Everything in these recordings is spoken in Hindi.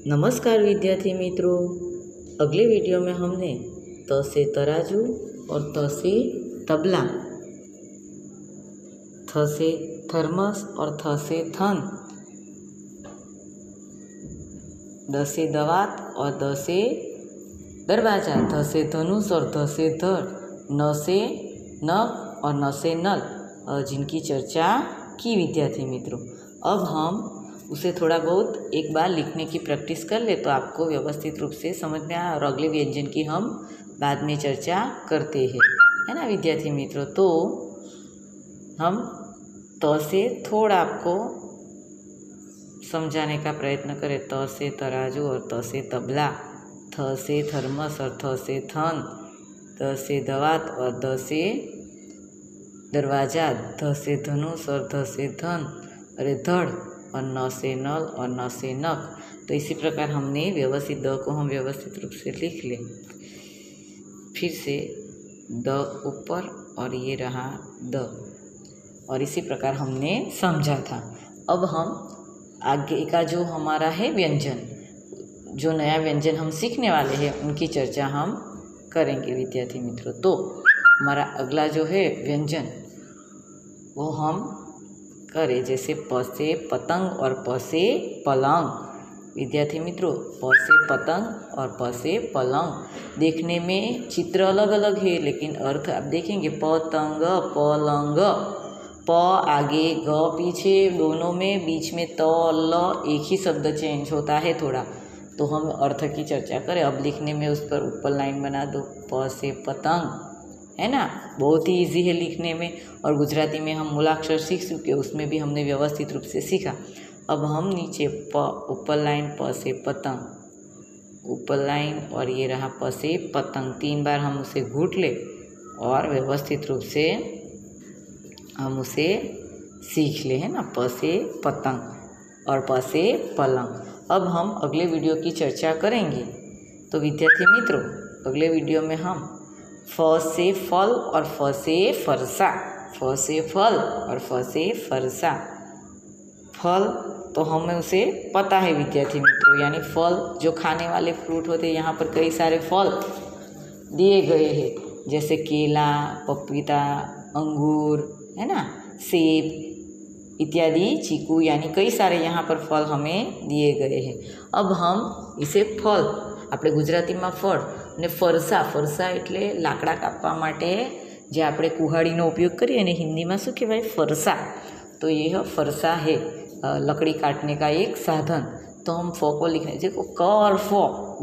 नमस्कार विद्यार्थी मित्रों, अगले वीडियो में हमने त से तराजू और त से तबला, थ से थर्मस और थ से थन, द से दवात और द से दरवाजा, ध से धनुष और ध से धड़, न से नख और न से नल, जिनकी चर्चा की विद्यार्थी मित्रों। अब हम उसे थोड़ा बहुत एक बार लिखने की प्रैक्टिस कर ले तो आपको व्यवस्थित रूप से समझ में आए, और अगले व्यंजन की हम बाद में चर्चा करते हैं, है ना विद्यार्थी मित्रों। तो हम त से थोड़ा आपको समझाने का प्रयत्न करें। त से तराजू और त से तबला, थ से थर्मस और थ से थन, द से दवात और द से दरवाजा, ध से धनुष और ध से धन, अरे धड़, और न से नल और न से नख। तो इसी प्रकार हमने व्यवस्थित द को हम व्यवस्थित रूप से लिख लें। फिर से द ऊपर और ये रहा द, और इसी प्रकार हमने समझा था। अब हम आगे का जो हमारा है व्यंजन, जो नया व्यंजन हम सीखने वाले हैं, उनकी चर्चा हम करेंगे विद्यार्थी मित्रों। तो हमारा अगला जो है व्यंजन वो हम करें, जैसे प से पतंग और प से पलंग। विद्यार्थी मित्रों, प से पतंग और प से पलंग देखने में चित्र अलग अलग है, लेकिन अर्थ आप देखेंगे पतंग पलंग, प आगे ग पीछे, दोनों में बीच में त ल एक ही शब्द चेंज होता है थोड़ा। तो हम अर्थ की चर्चा करें। अब लिखने में उस पर ऊपर लाइन बना दो, प से पतंग, है ना, बहुत ही इजी है लिखने में। और गुजराती में हम मूलाक्षर सीख चुके, उसमें भी हमने व्यवस्थित रूप से सीखा। अब हम नीचे प ऊपर लाइन प से पतंग, ऊपर लाइन, और ये रहा प से पतंग। 3 बार हम उसे घूट ले और व्यवस्थित रूप से हम उसे सीख ले, है ना, प से पतंग और प से पलंग। अब हम अगले वीडियो की चर्चा करेंगे। तो विद्यार्थी मित्रों, अगले वीडियो में हम फ से फल और फ से फरसा, फ से फल और फ से फरसा। फल तो हमें उसे पता है विद्यार्थी मित्रों, यानी फल जो खाने वाले फ्रूट होते हैं। यहाँ पर कई सारे फल दिए गए हैं, जैसे केला, पपीता, अंगूर, है ना, सेब इत्यादि, चीकू, यानी कई सारे यहाँ पर फल हमें दिए गए हैं। अब हम इसे फल, આપણે ગુજરાતીમાં ફળ અને ફરસા, ફરસા એટલે લાકડા કાપવા માટે જે આપણે કુહાડીનો ઉપયોગ કરીએ અને हिंदीમાં શું કહેવાય, फरसा। तो यह फरसा है, लकड़ी काटने का एक साधन। तो हम फ को लिखने, देखो क और फ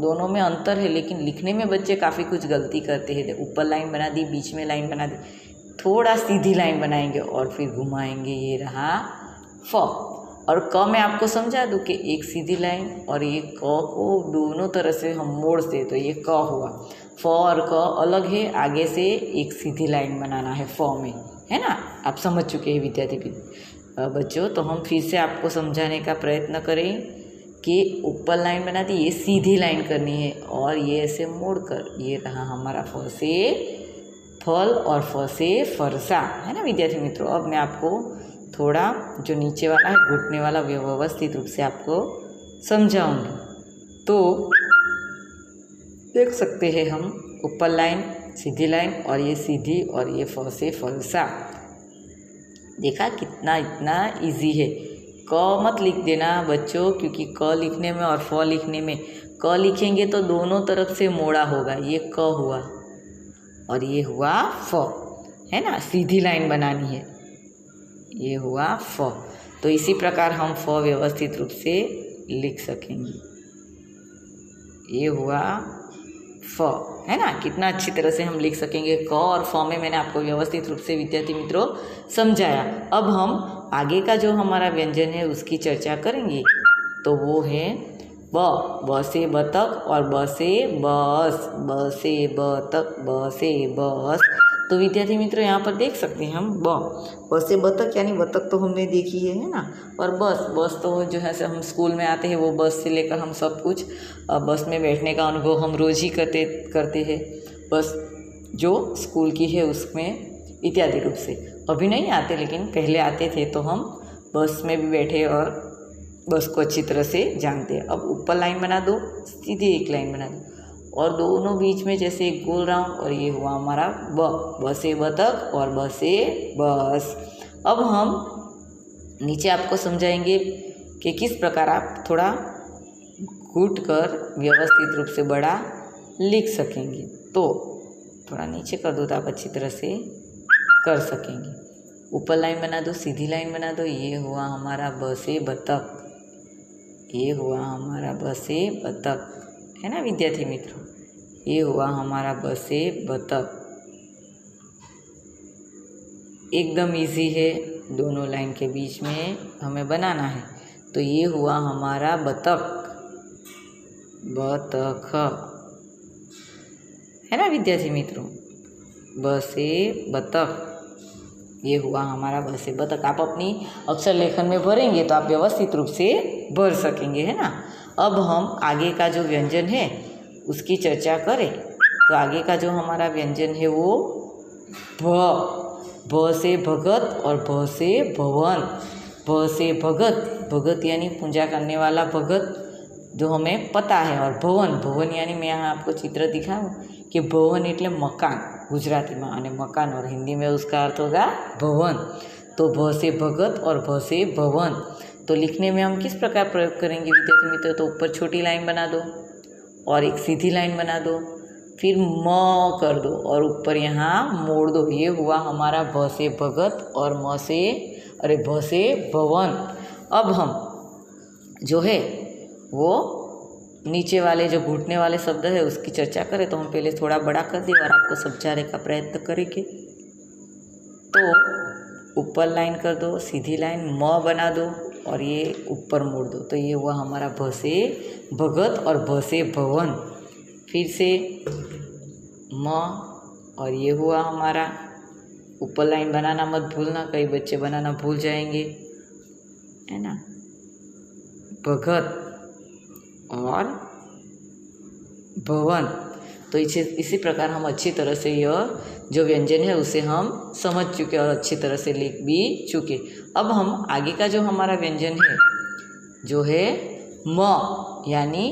दोनों में अंतर है, लेकिन लिखने में बच्चे काफ़ी कुछ गलती करते हैं। ऊपर लाइन बना दी, बीच में लाइन बना दी, थोड़ा सीधी लाइन बनाएंगे और फिर घुमाएंगे, ये रहा फ। और क में आपको समझा दूँ कि एक सीधी लाइन और ये क को दोनों तरह से हम मोड़ से, तो ये क हुआ। फ और क अलग है, आगे से एक सीधी लाइन बनाना है फ में, है ना। आप समझ चुके हैं विद्यार्थी बच्चों। तो हम फिर से आपको समझाने का प्रयत्न करें कि ऊपर लाइन बना दी, ये सीधी लाइन करनी है, और ये ऐसे मोड़ कर, ये रहा हमारा फ से फल और फ से फरसा, है ना विद्यार्थी मित्रों। अब मैं आपको थोड़ा जो नीचे वाला है घुटने वाला व्यवस्थित रूप से आपको समझाऊंगी। तो देख सकते हैं हम ऊपर लाइन, सीधी लाइन, और ये सीधी, और ये फ से फलसा। देखा कितना इतना इजी है। क मत लिख देना बच्चों, क्योंकि क लिखने में और फ लिखने में, क लिखेंगे तो दोनों तरफ से मोड़ा होगा, ये क हुआ और ये हुआ फ, है ना, सीधी लाइन बनानी है, ये हुआ फ। तो इसी प्रकार हम फ व्यवस्थित रूप से लिख सकेंगे, ये हुआ फ, है ना। कितना अच्छी तरह से हम लिख सकेंगे। क और फ में मैंने आपको व्यवस्थित रूप से विद्यार्थी मित्रों समझाया। अब हम आगे का जो हमारा व्यंजन है उसकी चर्चा करेंगे। तो वो है ब, ब से बतख और ब से बस, ब से बतख, ब से बस। तो विद्यार्थी मित्रों यहाँ पर देख सकते हैं हम ब से बतख, यानी बतख तो हमने देखी है ना। और बस, बस तो जो है से हम स्कूल में आते हैं, वो बस से लेकर हम सब कुछ, बस में बैठने का अनुभव हम रोज़ ही करते हैं। बस जो स्कूल की है उसमें इत्यादि रूप से। अभी नहीं आते, लेकिन पहले आते थे, तो हम बस में भी बैठे और बस को अच्छी तरह से जानते हैं। अब ऊपर लाइन बना दो, सीधी एक लाइन बना दो और दोनों बीच में जैसे एक गोल राउंड, और ये हुआ हमारा ब से बतख और ब से बस। अब हम नीचे आपको समझाएंगे कि किस प्रकार आप थोड़ा घुट कर व्यवस्थित रूप से बड़ा लिख सकेंगे। तो थोड़ा नीचे कर दो तो आप अच्छी तरह से कर सकेंगे। ऊपर लाइन बना दो, सीधी लाइन बना दो। ये हुआ हमारा ब से बतख, ये हुआ हमारा ब से बतख, है ना विद्यार्थी मित्रों। ये हुआ हमारा ब से बतख। एकदम इजी है, दोनों लाइन के बीच में हमें बनाना है। तो ये हुआ हमारा बतख, बतख, है ना विद्यार्थी मित्रों। ब से बतख, ये हुआ हमारा ब से बतख। आप अपनी अक्षर लेखन में भरेंगे तो आप व्यवस्थित रूप से भर सकेंगे, है ना। अब हम आगे का जो व्यंजन है उसकी चर्चा करें। तो आगे का जो हमारा व्यंजन है वो भ से भगत और भ से भवन। भ से भगत, भगत यानी पूजा करने वाला भगत जो हमें पता है, और भवन, भवन यानी मैं यहाँ आपको चित्र दिखाऊँ कि भवन એટલે મકાન ગુજરાતીમાં, અને મકાન और हिंदी में उसका अर्थ होगा भवन। तो भ से भगत और भ से भवन। तो लिखने में हम किस प्रकार प्रयोग करेंगे विद्यार्थी मित्रों। तो ऊपर छोटी लाइन बना दो और एक सीधी लाइन बना दो, फिर म कर दो और ऊपर यहाँ मोड़ दो। ये हुआ हमारा भ से भगत और भ से भवन। अब हम जो है वो नीचे वाले जो घुटने वाले शब्द है उसकी चर्चा करें। तो हम पहले थोड़ा बड़ा कर दें और आपको समझाने का प्रयत्न करेंगे। तो ऊपर लाइन कर दो, सीधी लाइन म बना दो और ये ऊपर मोड़ दो। तो ये हुआ हमारा भ से भगत और भ से भवन। फिर से म और ये हुआ हमारा, ऊपर लाइन बनाना मत भूलना, कई बच्चे बनाना भूल जाएंगे, है ना। भगत और भवन। तो इसी प्रकार हम अच्छी तरह से यह जो व्यंजन है उसे हम समझ चुके और अच्छी तरह से लिख भी चुके। अब हम आगे का जो हमारा व्यंजन है जो है म, यानी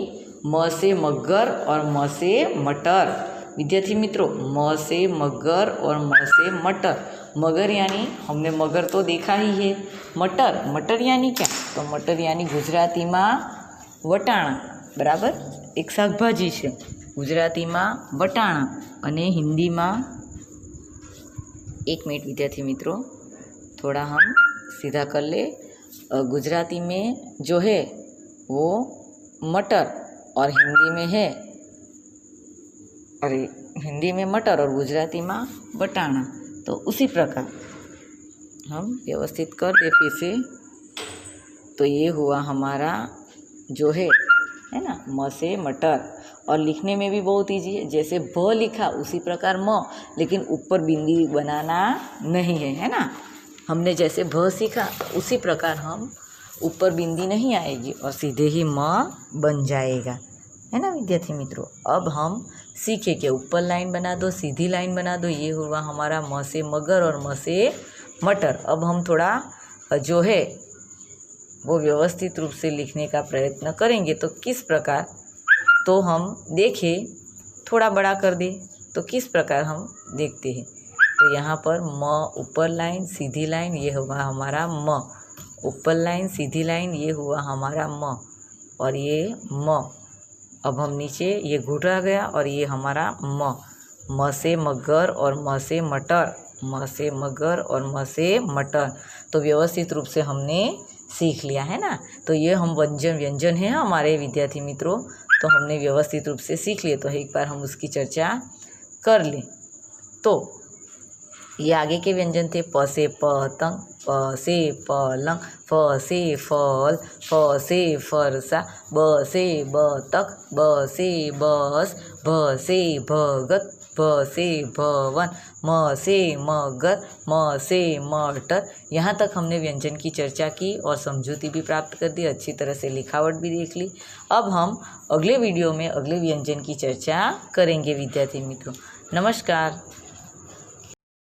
म से मगर और म से मटर। विद्यार्थी मित्रों, म से मगर और म से मटर। मगर यानी हमने मगर तो देखा ही है। मटर, मटर यानी क्या। तो मटर यानी गुजराती में वटाणा, बराबर एक शाकभाजी है। गुजराती में वटाणा અને हिंदी में, एक मिनट विद्यार्थी मित्रों थोड़ा हम सीधा कर ले। गुजराती में जो है वो मटर और हिंदी में है, अरे हिंदी में मटर और गुजराती में वटाणा। तो उसी प्रकार हम व्यवस्थित कर दे फिर से। तो ये हुआ हमारा जो है ना म से मटर। और लिखने में भी बहुत इजी है, जैसे भ लिखा उसी प्रकार म, लेकिन ऊपर बिंदी बनाना नहीं है, है ना। हमने जैसे भ सीखा उसी प्रकार हम ऊपर बिंदी नहीं आएगी और सीधे ही म बन जाएगा, है ना विद्यार्थी मित्रों। अब हम सीखे कि ऊपर लाइन बना दो, सीधी लाइन बना दो। ये हुआ हमारा म से मगर और म से मटर। अब हम थोड़ा जो है वो व्यवस्थित रूप से लिखने का प्रयत्न करेंगे। तो किस प्रकार, तो हम देखें, थोड़ा बड़ा कर दे तो किस प्रकार हम देखते हैं। तो यहाँ पर म ऊपर लाइन सीधी लाइन, ये हुआ हमारा म। ऊपर लाइन सीधी लाइन, ये हुआ हमारा म और ये म। अब हम नीचे ये घुट आ गया और ये हमारा म से मगर और म से मटर, म से मगर और म से मटर। तो व्यवस्थित रूप से हमने सीख लिया, है ना। तो ये हम व्यंजन है हमारे विद्यार्थी मित्रों, तो हमने व्यवस्थित रूप से सीख लिए। तो एक बार हम उसकी चर्चा कर लें। तो ये आगे के व्यंजन थे प से पतंग, प से पलंग, फ से फल, फ से फरसा, ब से बतख, ब से बस, भ से भगत, भ से भवन, म से मगर, म से मटर। यहाँ तक हमने व्यंजन की चर्चा की और समझूती भी प्राप्त कर दी, अच्छी तरह से लिखावट भी देख ली। अब हम अगले वीडियो में अगले व्यंजन की चर्चा करेंगे विद्यार्थी मित्रों। नमस्कार।